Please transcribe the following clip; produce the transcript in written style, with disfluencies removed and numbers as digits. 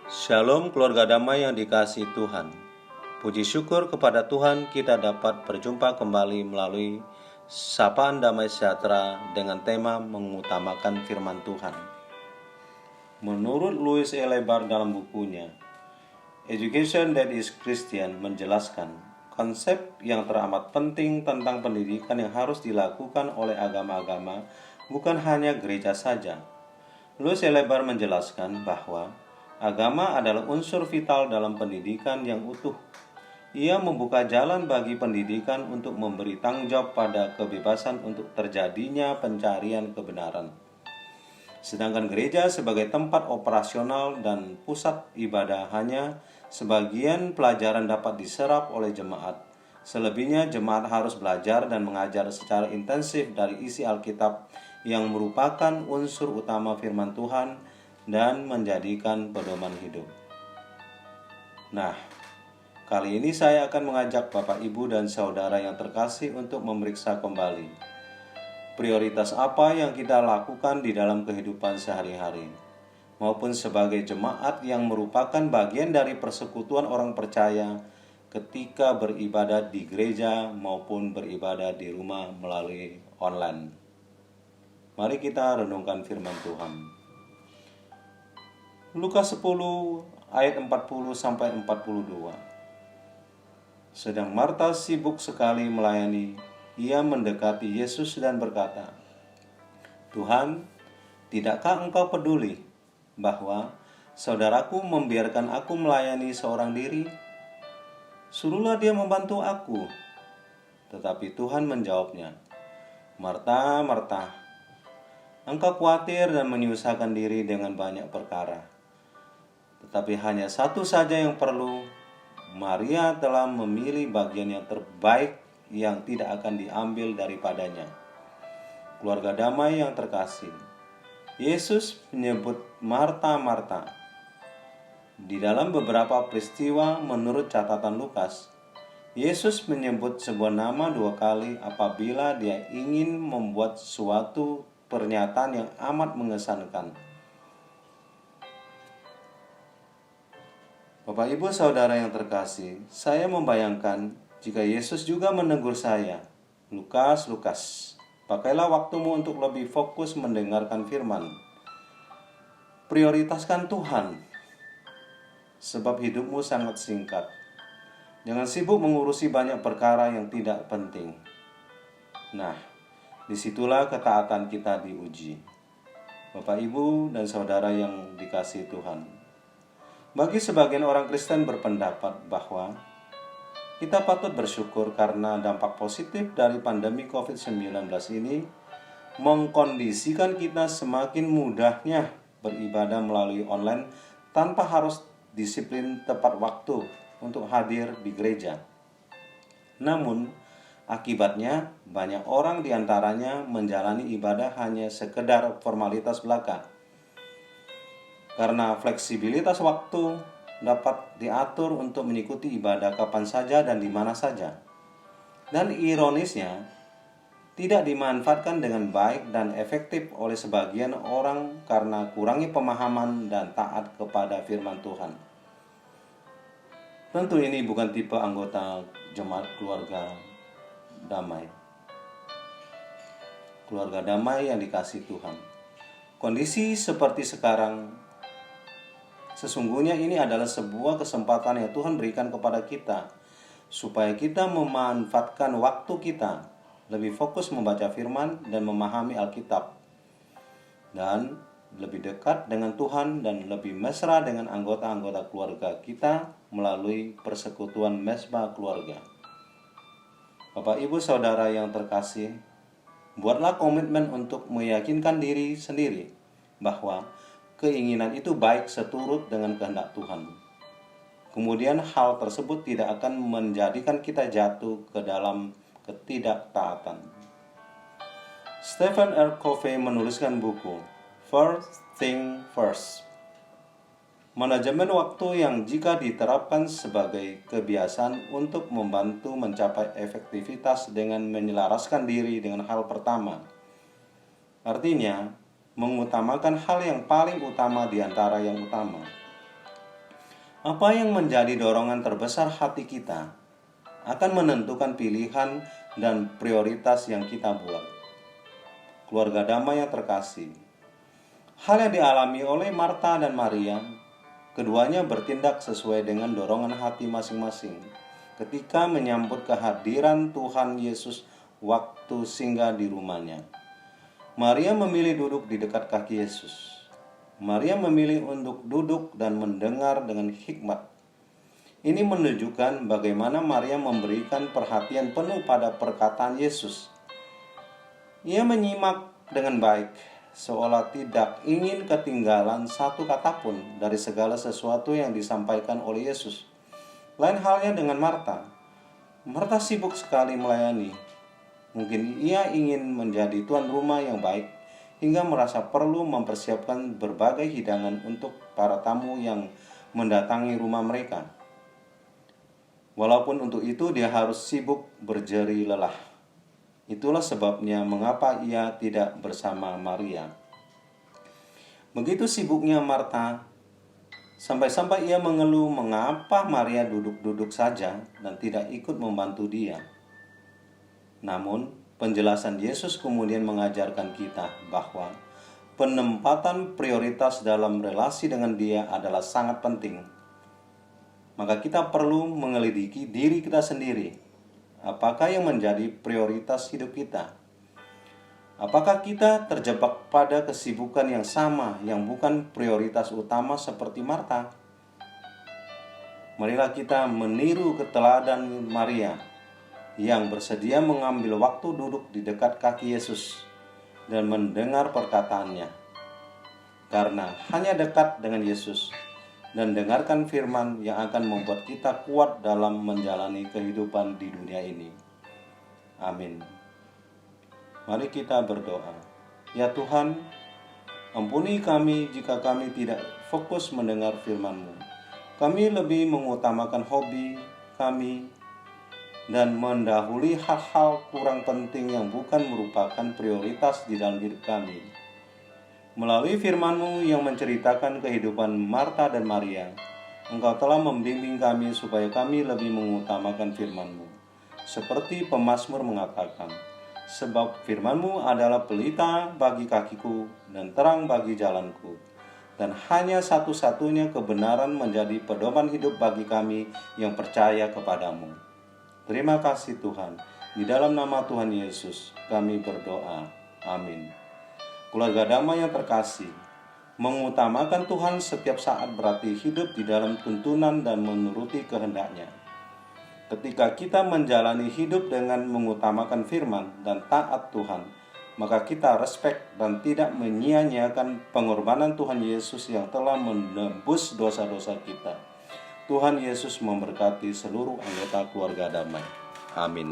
Shalom keluarga damai yang dikasihi Tuhan. Puji syukur kepada Tuhan kita dapat berjumpa kembali melalui Sapaan Damai Sejahtera dengan tema mengutamakan firman Tuhan. Menurut Louis A. Lebar dalam bukunya Education That is Christian menjelaskan konsep yang teramat penting tentang pendidikan yang harus dilakukan oleh agama-agama, bukan hanya gereja saja. Louis A. Lebar menjelaskan bahwa agama adalah unsur vital dalam pendidikan yang utuh. Ia membuka jalan bagi pendidikan untuk memberi tanggung jawab pada kebebasan untuk terjadinya pencarian kebenaran. Sedangkan gereja sebagai tempat operasional dan pusat ibadah hanya sebagian pelajaran dapat diserap oleh jemaat. Selebihnya jemaat harus belajar dan mengajar secara intensif dari isi Alkitab yang merupakan unsur utama firman Tuhan dan menjadikan pedoman hidup. Nah, kali ini saya akan mengajak Bapak, Ibu, dan Saudara yang terkasih untuk memeriksa kembali prioritas apa yang kita lakukan di dalam kehidupan sehari-hari, maupun sebagai jemaat yang merupakan bagian dari persekutuan orang percaya ketika beribadah di gereja maupun beribadah di rumah melalui online. Mari kita renungkan firman Tuhan. Lukas 10 ayat 40 sampai 42. Sedang Marta sibuk sekali melayani, ia mendekati Yesus dan berkata, "Tuhan, tidakkah Engkau peduli bahwa saudaraku membiarkan aku melayani seorang diri? Suruhlah dia membantu aku." Tetapi Tuhan menjawabnya, "Marta, Marta, engkau khawatir dan menyusahkan diri dengan banyak perkara. Tetapi hanya satu saja yang perlu. Maria telah memilih bagian yang terbaik yang tidak akan diambil daripadanya." Keluarga damai yang terkasih, Yesus menyebut Marta, Marta. Di dalam beberapa peristiwa menurut catatan Lukas, Yesus menyebut sebuah nama 2 kali apabila dia ingin membuat suatu pernyataan yang amat mengesankan. Bapak, Ibu, Saudara yang terkasih, saya membayangkan jika Yesus juga menegur saya, "Lukas, Lukas, pakailah waktumu untuk lebih fokus mendengarkan firman. Prioritaskan Tuhan, sebab hidupmu sangat singkat. Jangan sibuk mengurusi banyak perkara yang tidak penting." Nah, disitulah ketaatan kita diuji. Bapak, Ibu, dan Saudara yang dikasihi Tuhan. Bagi sebagian orang Kristen berpendapat bahwa kita patut bersyukur karena dampak positif dari pandemi COVID-19 ini mengkondisikan kita semakin mudahnya beribadah melalui online tanpa harus disiplin tepat waktu untuk hadir di gereja. Namun, akibatnya banyak orang diantaranya menjalani ibadah hanya sekedar formalitas belaka. Karena fleksibilitas waktu dapat diatur untuk mengikuti ibadah kapan saja dan di mana saja. Dan ironisnya, tidak dimanfaatkan dengan baik dan efektif oleh sebagian orang karena kurangnya pemahaman dan taat kepada firman Tuhan. Tentu ini bukan tipe anggota jemaat keluarga damai. Keluarga damai yang dikasihi Tuhan. Kondisi seperti sekarang, sesungguhnya ini adalah sebuah kesempatan yang Tuhan berikan kepada kita supaya kita memanfaatkan waktu kita lebih fokus membaca firman dan memahami Alkitab, dan lebih dekat dengan Tuhan dan lebih mesra dengan anggota-anggota keluarga kita melalui persekutuan mesbah keluarga. Bapak, Ibu, Saudara yang terkasih, buatlah komitmen untuk meyakinkan diri sendiri bahwa keinginan itu baik seturut dengan kehendak Tuhan. Kemudian hal tersebut tidak akan menjadikan kita jatuh ke dalam ketidaktaatan. Stephen R. Covey menuliskan buku First Thing First. Manajemen waktu yang jika diterapkan sebagai kebiasaan untuk membantu mencapai efektivitas dengan menyelaraskan diri dengan hal pertama. Artinya, mengutamakan hal yang paling utama di antara yang utama. Apa yang menjadi dorongan terbesar hati kita akan menentukan pilihan dan prioritas yang kita buat. Keluarga damai yang terkasih, hal yang dialami oleh Marta dan Maria, keduanya bertindak sesuai dengan dorongan hati masing-masing ketika menyambut kehadiran Tuhan Yesus waktu singgah di rumahnya. Maria memilih duduk di dekat kaki Yesus. Maria memilih untuk duduk dan mendengar dengan hikmat. Ini menunjukkan bagaimana Maria memberikan perhatian penuh pada perkataan Yesus. Ia menyimak dengan baik, seolah tidak ingin ketinggalan satu kata pun dari segala sesuatu yang disampaikan oleh Yesus. Lain halnya dengan Marta. Marta sibuk sekali melayani. Mungkin ia ingin menjadi tuan rumah yang baik, hingga merasa perlu mempersiapkan berbagai hidangan untuk para tamu yang mendatangi rumah mereka. Walaupun untuk itu dia harus sibuk berjeri lelah. Itulah sebabnya mengapa ia tidak bersama Maria. Begitu sibuknya Marta, sampai-sampai ia mengeluh mengapa Maria duduk-duduk saja dan tidak ikut membantu dia. Namun, penjelasan Yesus kemudian mengajarkan kita bahwa penempatan prioritas dalam relasi dengan Dia adalah sangat penting. Maka kita perlu menyelidiki diri kita sendiri. Apakah yang menjadi prioritas hidup kita? Apakah kita terjebak pada kesibukan yang sama yang bukan prioritas utama seperti Marta? Marilah kita meniru keteladan Maria yang bersedia mengambil waktu duduk di dekat kaki Yesus dan mendengar perkataannya. Karena hanya dekat dengan Yesus dan dengarkan firman yang akan membuat kita kuat dalam menjalani kehidupan di dunia ini. Amin. Mari kita berdoa. Ya Tuhan, ampuni kami jika kami tidak fokus mendengar firman-Mu. Kami lebih mengutamakan hobi kami dan mendahului hal-hal kurang penting yang bukan merupakan prioritas di dalam hidup kami. Melalui firman-Mu yang menceritakan kehidupan Marta dan Maria, Engkau telah membimbing kami supaya kami lebih mengutamakan firman-Mu. Seperti pemazmur mengatakan, sebab firman-Mu adalah pelita bagi kakiku dan terang bagi jalanku. Dan hanya satu-satunya kebenaran menjadi pedoman hidup bagi kami yang percaya kepadamu. Terima kasih Tuhan. Di dalam nama Tuhan Yesus kami berdoa. Amin. Keluarga damai yang terkasih, mengutamakan Tuhan setiap saat berarti hidup di dalam tuntunan dan menuruti kehendak-Nya. Ketika kita menjalani hidup dengan mengutamakan firman dan taat Tuhan, maka kita respek dan tidak menyia-nyiakan pengorbanan Tuhan Yesus yang telah menebus dosa-dosa kita. Tuhan Yesus memberkati seluruh anggota keluarga damai. Amin.